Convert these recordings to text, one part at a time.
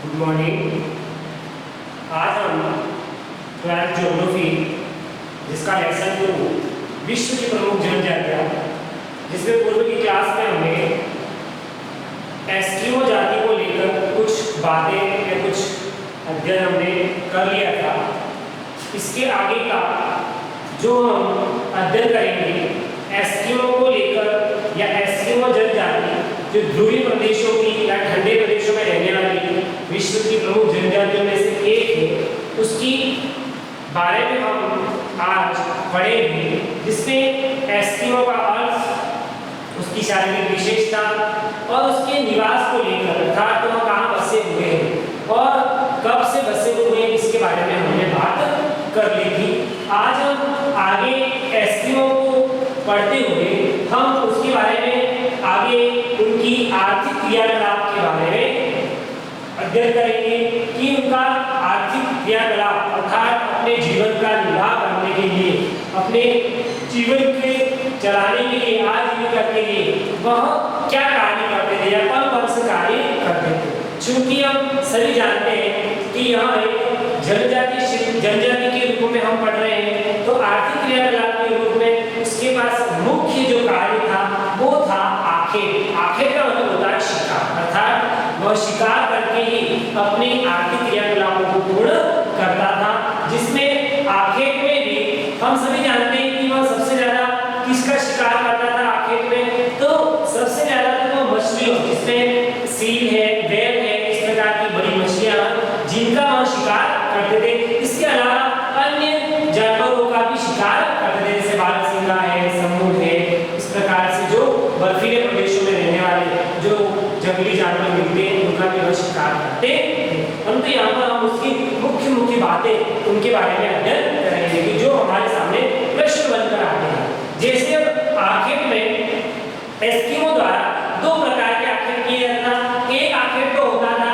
Good morning. आज हम 12th geography जिसका लेसन 2 विश्व की प्रमुख जनजातियां, जिसमें पूर्व की क्लास में हमने एस्किमो जाति को लेकर कुछ बातें या कुछ अध्ययन हमने कर लिया था। इसके आगे का जो हम अध्ययन करेंगे एस्किमो को लेकर या एस्किमो जनजाति जो ध्रुवीय प्रदेशों की या ठंडे प्रदेशों में रहने वाली विश्व की प्रमुख जनजातियों में से एक है, उसकी बारे में हम आज पढ़ेंगे, जिसमें एस्किमो का अर्थ, उसकी शारीरिक विशेषता और उसके निवास को लेकर अर्थात वह कहाँ बसे हुए हैं और कब से बसे हुए हैं इसके बारे में हमने बात कर ली थी। आज हम आगे एस्किमो को पढ़ते हुए हम उसके बारे में आगे उनकी आर्थिक क्रियाकलाप के बारे में अध्ययन करेंगे कि उनका आर्थिक क्रियाकलाप अर्थात अपने जीवन का निर्वाह करने के लिए, अपने जीवन के चलाने के लिए, आजीविका के लिए वह क्या कार्य करते थे या कौन से कार्य करते थे। चूंकि हम सभी जानते हैं कि यहाँ एक जनजाति के रूप में हम पढ़ रहे हैं, तो आर्थिक क्रियाकलाप के रूप में उसके पास मुख्य जो कार्य था वो था आखेट। आखेट का मतलब होता है शिकार, अर्थात वह शिकार करके ही अपने आर्थिक क्रियाकलापों को पूर्ण करता था, जिसमें आखेट में भी हम सभी जानते हैं कि वह सबसे ज्यादा किसका शिकार करता था आखेट में, तो सबसे ज्यादा तो वह मछलियों, जिसमें सील है, व्हेल है, इस प्रकार की बड़ी मछलियां जिनका वह शिकार करते थे। इसके अलावा अन्य जानवरों का भी शिकार करते थे, जैसे बारहसिंगा है, समूह है, इस प्रकार से जो बर्फीले प्रदेशों में रहने वाले जो जंगली जानवर मिलते हैं उनका भी वह शिकार करते हैं। परंतु यहाँ पर हम उसकी मुख्य बातें उनके बारे में अध्ययन करेंगे कि जो हमारे सामने प्रश्न बनकर आते हैं। जैसे आखेट में एस्किमो द्वारा 2 प्रकार के आखेट किए जाते हैं। एक आखेट तो होता था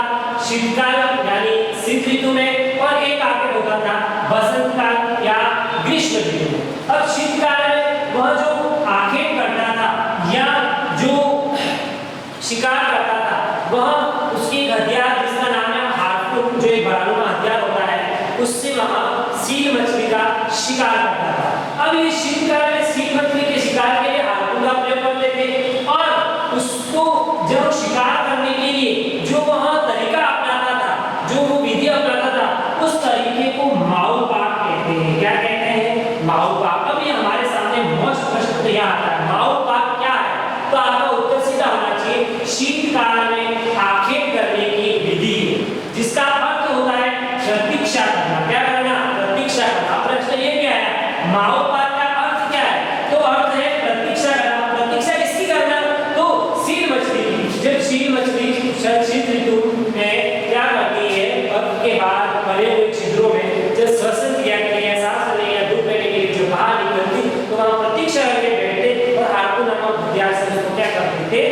शीतकाल यानी शीत ऋतु में, और एक आखेट होता था बसंत काल या ग्रीष्म ऋतु में। अब शीतकाल में वह जो आखेट करता था या जो शिकार करता था वह उसकी हथियार, जिसका नाम है हार्पून, जो एक बरालूमा हथियार होता है, उससे वह सील मछली का शिकार करता था। अब ये शीतकाल में सील मछली के शिकार के लिए हार्पून का प्रयोग करते थे, और उसको जब शिकार करने के लिए जो वह तरीका अपनाता था, जो वो विधि अपनाता था, उस तरीके को माऊ पाक कहते हैं। क्या कहते हैं? माऊ पाक। अब ये हमारे सामने मोस्ट प्रश्न यहाँ आता है, माऊ पाक क्या है? तो आपका उत्तर सीधा होना चाहिए, शीतकाल में आखेट करने की विधि, जिसका अर्थ होता है प्रतीक्षा करना। क्या करना? प्रतीक्षा करना। प्रश्न ये क्या है, माओ पाक का अर्थ क्या है? तो अर्थ है प्रतीक्षा करना। प्रतीक्षा किसकी करना? तो सील मछली की। जब सील मछली शीत ऋतु में क्या करती है, बर्फ के बाद बने हुए छिद्रों में जब श्वसन क्रिया के लिए, सांस लेने या धूप लेने के लिए जो बाहर निकलती, तो वहां प्रतीक्षा करके बैठते और हार्पून नामक हथियार से उसको क्या करते थे,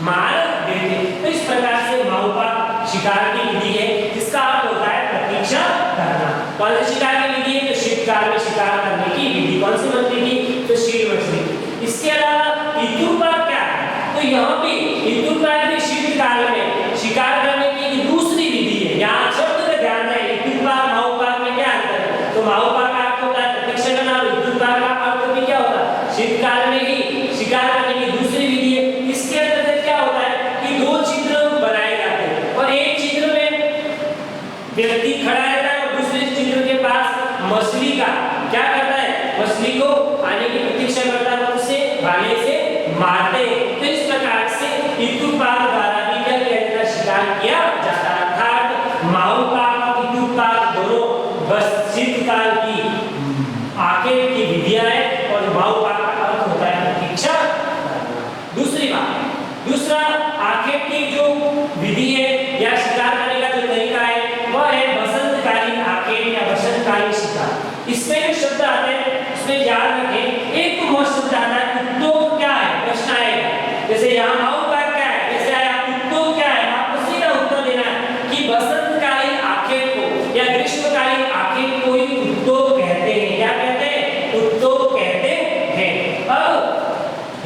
मार देते। तो इस प्रकार से माऊ पाक शिकार की विधि है, जिसका अर्थ होता है प्रतीक्षा करना। कौन सी शिकार की विधि है? तो शीतकाल में शिकार करने की विधि। कौन सी मछली की? तो शील मछली। इसके अलावा ऋतुपात क्या है? तो यहाँ पे ऋतुपात भी शीतकाल में शिकार करने की दूसरी विधि है। यहाँ शब्द का ध्यान रहे, ऋतुपात माऊ पाक में क्या अंतर है? तो माऊ पाक का अर्थ होता है प्रतीक्षा करना, और ऋतुपात का अर्थ भी क्या होता है? शीतकाल में ही शिकार करने की दूसरी विधि है। इसके अंतर्गत क्या होता है कि 2 छिद्र बनाए जाते हैं, और एक छिद्र में व्यक्ति खड़ा रहता है और दूसरे छिद्र के पास मछली का क्या करता है, मछली को आने की प्रतीक्षा करता है, उसे भाले से मारते हैं। तो इस प्रकार से ऋतुपात द्वारा भी क्या किया जाता है, शिकार किया जाता है। अर्थात माऊ पाक और ऋतुपात दोनों बस शीतकाल की आखेट की विधियां हैं, और माऊ पाक का अर्थ होता है प्रतीक्षा करना। दूसरी बात, दूसरा आखेट की जो विधि है या शिकार करने का जो तरीका है वह है बसंतकालीन आखेट या बसंतकालीन शिकार। इसमें जो शब्द आते हैं उसमें याद रखें, एक तो मोस्ट शब्द आता है उत्तोक। क्या है? प्रश्न आएगा, जैसे यहाँ माऊ पाक क्या है, जैसे आया उत्तोक क्या है, आपको सीधा उत्तर देना है कि बसंतकालीन आखेट को या ग्रीष्मकालीन आखेट को ही उत्तोक कहते हैं। क्या कहते हैं? उत्तोक कहते हैं। अब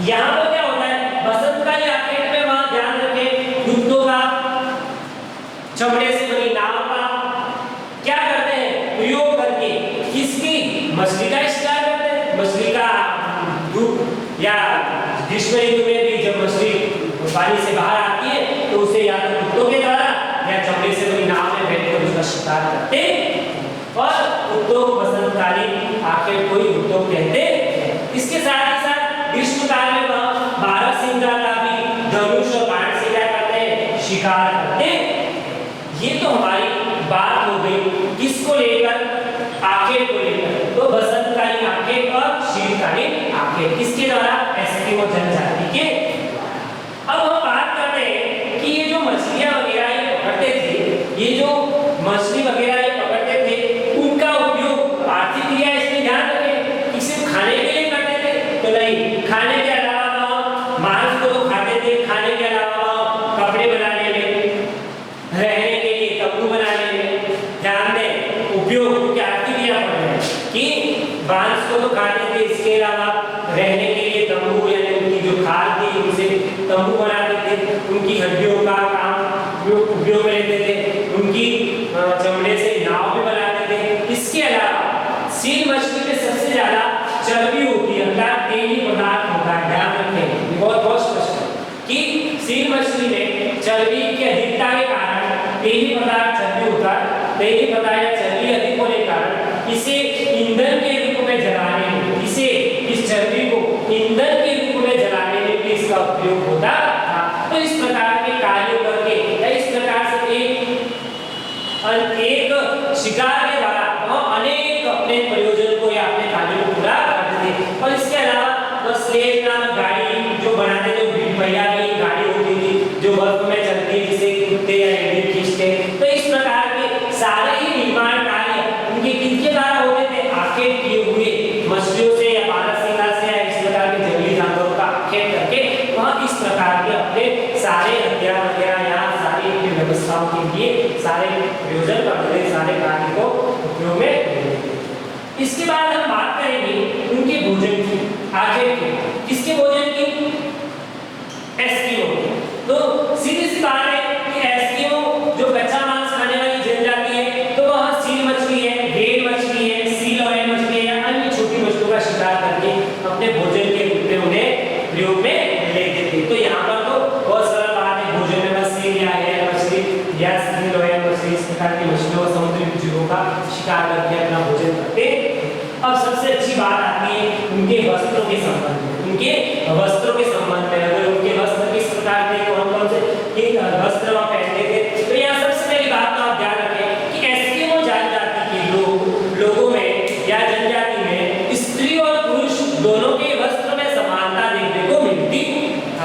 यहाँ पर क्या होता है, बसंतकालीन आखेट में वहां ध्यान रखें, उत्तोक का चमड़े से बनी नाव का क्या करते हैं प्रयोग करके किसकी मछली का शिकार करते हैं। मछली का धूप या ग्रीष्म ऋतु में भी जब मछली पानी से बाहर आती है तो उसे या तो कुत्तों के द्वारा या चमड़े से बनी नाव में बैठकर उसका शिकार करते और कुत्तों को बसंतकालीन आखिर कोई कुत्तों कहते। इसके साथ ही साथ ग्रीष्म काल में वह बारहसिंगा का भी धनुष और बाण से क्या करते हैं शिकार करते। ये तो हमारी बात हो गई किसको लेकर आखेट को लेकर। तो बसंतकालीन आखेट और शीतकालीन आखेट किसके द्वारा एस्किमो जनजाति के। अब हम बात करते हैं कि ये जो मछलियां वगैरह ये पकड़ते थे, ये जो मछली वगैरह ये पकड़ते थे उनका उपयोग आर्थिक क्रिया इसमें ध्यान रखें कि सिर्फ खाने के लिए करते थे तो नहीं, खाने के अलावा मांस को तो खाते थे, खाने के अलावा कपड़े बनाने में, रहने के लिए तंबू बनाने में ध्यान दें उपयोग क्या आर्थिक क्रिया पड़ रहे हैं कि मांस को तो खाते थे, इसके अलावा रहने के लिए तंबू यानी उनकी जो खाल थी उनसे तंबू बनाते थे, उनकी हड्डियों का काम उपयोग में लेते थे, उनकी चमड़े से नाव भी बनाते थे। इसके अलावा सील मछली में सबसे ज्यादा चर्बी होती है, अर्थात तेली पदार्थ होता है। ध्यान रखें बहुत स्पष्ट कि सील मछली में चर्बी की अधिकता के कारण तेली पदार्थ चर्बी होता है। तेली पदार्थ चर्बी अधिक होने के कारण इसे ईंधन के रूप में जलाने में, इसे इस चर्बी को ईंधन के रूप में जलाने में भी इसका उपयोग होता था। तो इस प्रकार के कार्यों करके इस प्रकार से एक शिकार के द्वारा वह अनेक अपने प्रयोजन को या अपने कार्यों को पूरा करते थे। और इसके अलावा वह स्लेज नामक गाड़ी जो बनाते, जो पहिया की गाड़ी होती थी जो बर्फ में चलती जिसे कुत्ते या रेडी खींचते। तो इस प्रकार के सारे ही निर्माण कार्य उनके किसके द्वारा होते थे आखेट किए हुए मछलियों से या बारहसिंगा से या इस प्रकार के जंगली जानवरों का आखेट करके वह इस प्रकार के अपने सारे हथियार वगैरह या सारी व्यवस्थाओं के लिए सारे प्रयोजन करते, सारे कार्य को उपयोग में लेते। इसके बाद हम बात करेंगे उनके भोजन की, आखेट की। किसके भोजन की? एस्किमो। तो सीधी सी बात है कि एस्किमो जो कच्चा मांस खाने वाली जनजाति है तो वह सील मछली है, घेर मछली है, सील और मछली है या अन्य छोटी मछलियों का शिकार करके अपने भोजन के रूप में उन्हें प्रयोग में लेते थे। तो यहाँ पर तो बहुत सरल बात है, भोजन में बस सील या है मछली या सील और मछली इस प्रकार की मछलियों समुद्री जीवों का शिकार करके अपना भोजन करते। अब सबसे अच्छी बात आती है उनके वस्त्रों के संबंध में। उनके वस्त्रों के संबंध में अगर उनके वस्त्र किस प्रकार के कौन से वस्त्र वह पहनते थे तो यहाँ सबसे पहली बात तो आप ध्यान रखें कि एस्किमो जनजाति के लोगों में या जनजाति में स्त्री और पुरुष दोनों के वस्त्र में समानता देखने को मिलती।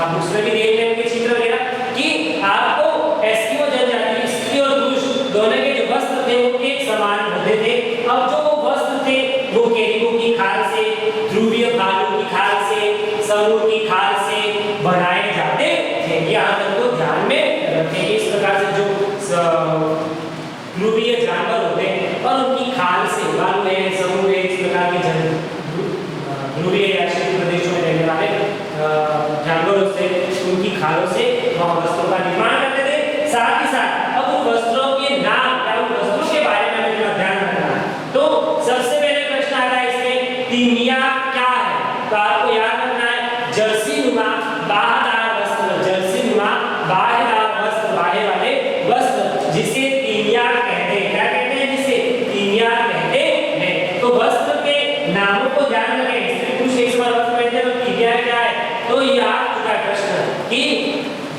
आप उसमें भी देख लेंगे चित्र वगैरह कि आपको एस्किमो जनजाति स्त्री और पुरुष दोनों के जो वस्त्र थे वो एक समान होते थे। अब जो वो वस्त्र थे वो केरिको की खाल से, ध्रुवीय भालू की खाल से, समूह की खाल से बनाए जाते थे। यहाँ तक तो ध्यान में रखें। इस प्रकार से जो ध्रुवीय जानवर होते हैं और उनकी खाल से भालू है, समूह है, इस प्रकार के ध्रुवीय या शीत प्रदेशों में रहने वाले जानवरों से उनकी खालों से वह वस्त्रों का निर्माण करते थे। साथ ही साथ अब उन वस्त्रों के नाम या उन वस्त्रों के बारे में हमें ध्यान रखना है। तो सबसे पहले प्रश्न आता है इसमें तीमिया क्या है? तो आपको याद रखना है जर्सी नुमा बाहदार वस्त्र, जर्सी नुमा बाहदार वस्त्र, बाहे वाले वस्त्र जिसे तीमिया कहते हैं। क्या कहते हैं? जिसे तीमिया कहते हैं। तो वस्त्र के नामों को ध्यान रखें। स्त्री पुरुष एक समान वस्त्र पहनते हैं तो तीमिया क्या है? तो ये आ चुका प्रश्न कि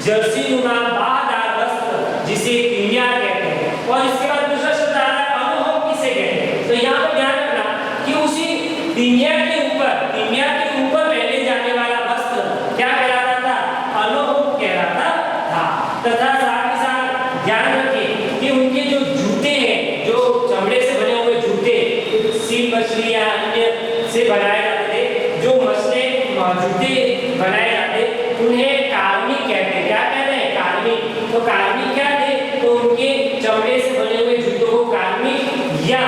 जर्सी नुमा बाहदार वस्त्र जिसे तीमिया कहते हैं। और इसके बाद दूसरा शब्द आ रहा है अनुभव किसे कहते हैं? तो यहाँ पर ध्यान रखना कि उसी तीमिया के ऊपर पहने जाने वाला वस्त्र क्या कहलाता था? अनुभव कहलाता था। तथा साथ ही साथ ध्यान रखें कि उनके जो जूते हैं, जो चमड़े से बने हुए जूते सील मछली या अन्य से बनाए जाते थे, जो मछली जूते बनाए जाते उन्हें कार्मिक कहते हैं। क्या कहते हैं? कार्मिक। तो कार्मिक क्या थे? तो उनके चमड़े से बने हुए जूतों को कार्मिक या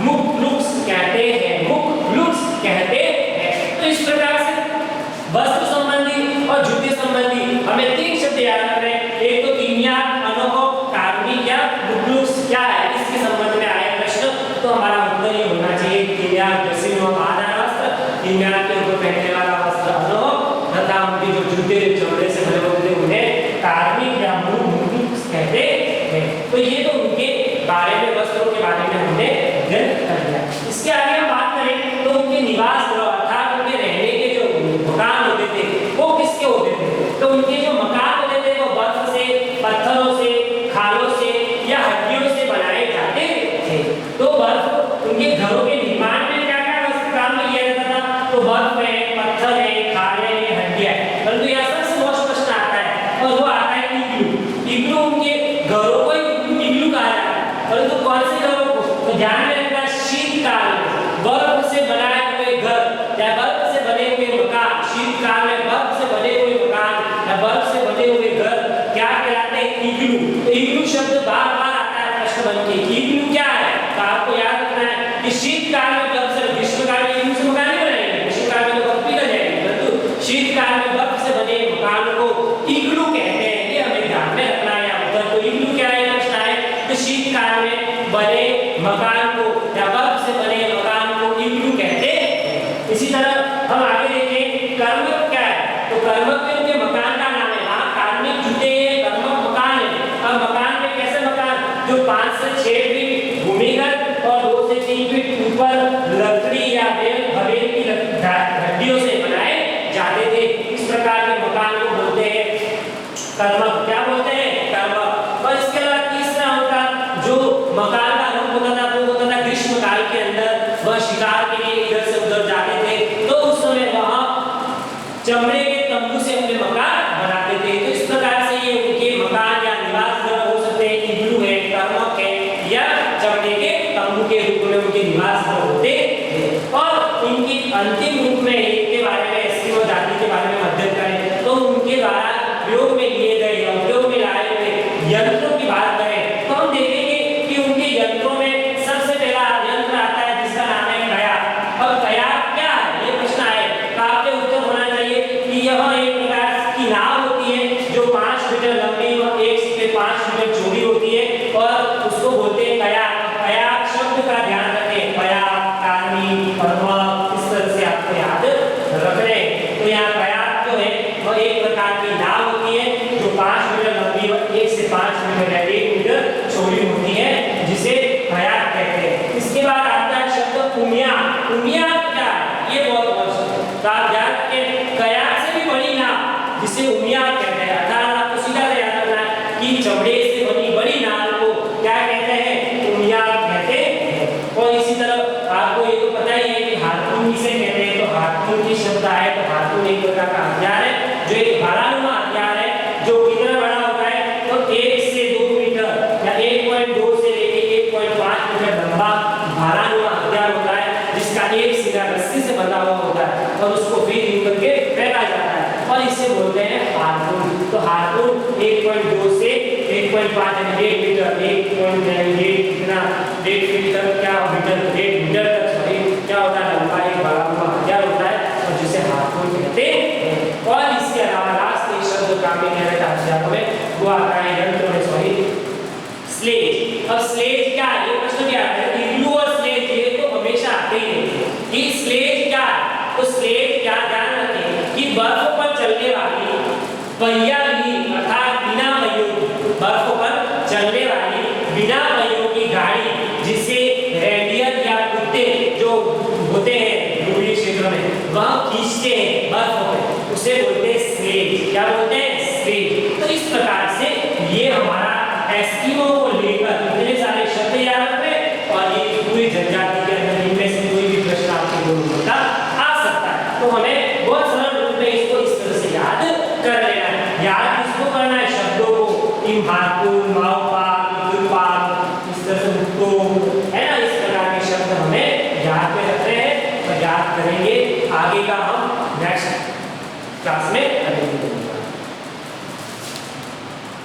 मुक्लुक्स कहते हैं, मुक्लुक्स कहते हैं। तो इस प्रकार से वस्त्र संबंधी और जूते संबंधी हमें तीन शब्द याद रखने हैं। एक तो तीमिया, अनुभव, कार्मिक या स्थलों के बारे में हमने अध्ययन कर लिया। इसके आगे हम बात करें तो उनके निवास गृह अर्थात उनके रहने के जो मकान होते थे वो किसके होते थे। तो उनके जो मकान होते थे वो बर्फ से, पत्थरों से, खालों से या हड्डियों से बनाए जाते थे। तो बर्फ उनके घरों के निर्माण में क्या क्या काम में लिया जाता था। तो बर्फ है, पत्थर है, खाले है, हड्डियां है। परंतु यहाँ सबसे बहुत प्रश्न आता है और वो आता है इग्लू। इग्लू उनके घरों को इग्लू कहा जाता है, परंतु कौन से घरों को। तो ध्यान में रखना शीतकाल में बर्फ से बनाए हुए घर या बर्फ से बने हुए मकान, शीतकाल में बर्फ से बने हुए मकान या बर्फ से बने हुए घर क्या कहलाते हैं, इग्लू। तो इग्लू शब्द बार बार आता है प्रश्न बन के। इग्लू क्या है तो आपको याद रखना है कि शीतकाल में बर्फ से, ग्रीष्मकाल में इग्लू से मकान नहीं बनेंगे, ग्रीष्मकाल में तो बर्फ पिघल जाएगी, परंतु शीतकाल में बर्फ से बने मकान को इग्लू कहते हैं। ये हमें ध्यान में रखना है। यहाँ तो इग्लू क्या है प्रश्न है तो शीतकाल में बने मकान को या बर्फ से बने मकान को इग्लू कहते हैं। इसी तरह हम आगे देखें कर्मक क्या है। तो कर्मक में उनके मकान का नाम है। वहाँ कार्मिक जुटे हैं, कर्मक मकान है। अब मकान में कैसे मकान जो 5 से 6 फीट भूमिगत और 2 से 3 फीट ऊपर लकड़ी या हवेली की हड्डियों से बनाए जाते थे। इस प्रकार के मकान को बोलते हैं कर्मक। क्या बोलते हैं, कर्मक। और इसके अलावा तीसरा उनका जो मकान का रूप होता था वो होता था ग्रीष्मकाल के अंदर वह शिकार के लिए इधर से उधर जाते थे। तो उस समय वहां चमड़े के तंबू से अपने मकान बनाते थे। तो इस प्रकार से ये उनके मकान या निवास घर हो सकते हैं। इग्लू है, कर्मक है या चमड़े के तंबू के रूप में उनके निवास घर होते थे। और इनकी अंतिम रूप में इनके बारे में एस्किमो जाति के बारे में अध्ययन करें तो उनके द्वारा प्रयोग में लिए गए या उपयोग में लाए हुए यंत्रों की बात करें तो हम देखेंगे कि उनके यंत्रों में सबसे पहला यंत्र आता है जिसका नाम है कयाक। अब कयाक क्या है ये प्रश्न आए तो आपके उत्तर होना चाहिए कि यह एक प्रकार की नाव होती है जो 5 मीटर लंबी और 1 से 5 मीटर चौड़ी होती है और उसको बोलते हैं कयाक। कयाक शब्द का ध्यान रखें, कयाक, कानी, कर्मक, इस तरह से आपको याद रखने। तो यहाँ कयाक जो है वह एक प्रकार की नाव होती है जो 5 मीटर लंबी और 1 से 5 मीटर या 1 मीटर चौड़ी होती है जिसे कयाक कहते हैं। इसके बाद आता है शब्द उमियाक। उमियाक क्या है ये बहुत महत्वपूर्ण। तो आप ध्यान रखें कयाक से भी बड़ी नाव जिसे उमियाक कहते हैं। अर्थात आपको सीधा याद रखना है कि चमड़े से बनी बड़ी नाव को क्या कहते हैं, उमियाक कहते हैं। और इसी तरह आपको ये तो पता ही है कि हार्पून किसे कहते हैं। तो हार्पून की शब्द आए तो हार्पून एक प्रकार का हथियार है जो एक भालानुमा हथियार है जो कितना बड़ा होता है तो 1 से 2 मीटर या 1.2 से लेके 1.5 मीटर लंबा भालानुमा हथियार होता है जिसका एक सिरा रस्सी से बंधा हुआ होता है और उसको फिर यूं करके फेंका जाता है और इसे बोलते हैं हार्पून। तो हार्पून 1.2 से 1.5 यानी 1 मीटर 1.8 कितना 1 मीटर क्या मीटर 1 मीटर तक सॉरी क्या होता है लंबा एक भालानुमा हथियार होता है और जिसे हार्पून कहते हैं। और इसके अलावा लास्ट एक शब्द काम में कहना चाहते हैं हमें वो आता है यंत्र में सॉरी स्लेज। अब स्लेज क्या है ये प्रश्न क्या है। इग्लू और स्लेज ये तो हमेशा आते ही हैं कि स्लेज क्या है। तो स्लेज क्या ध्यान रखें कि बर्फ पर चलने वाली पहिया भी अर्थात बिना पहियों बर्फ पर चलने वाली बिना पहियों की गाड़ी जिसे रेडियल या कुत्ते जो होते हैं ध्रुवीय क्षेत्र में वह खींचते हैं बर्फ पर उसे बोलते हैं स्लेज। क्या बोलते हैं, स्लेज। तो इस प्रकार से ये हमारा एस्किमो को लेकर इतने सारे शब्द याद रखें और ये पूरी जनजाति के अंदर इनमें से कोई भी प्रश्न आपके बोर्ड का आ सकता है। तो हमें बहुत सरल रूप में इसको इस तरह से याद कर लेना है। याद किसको करना है, शब्दों को। हार्पून, माओपाल, इग्लूपाल, इस तरह से तो है ना, इस प्रकार के शब्द हमें याद में रख रहे हैं और याद करेंगे। आगे का हम नेक्स्ट क्लास में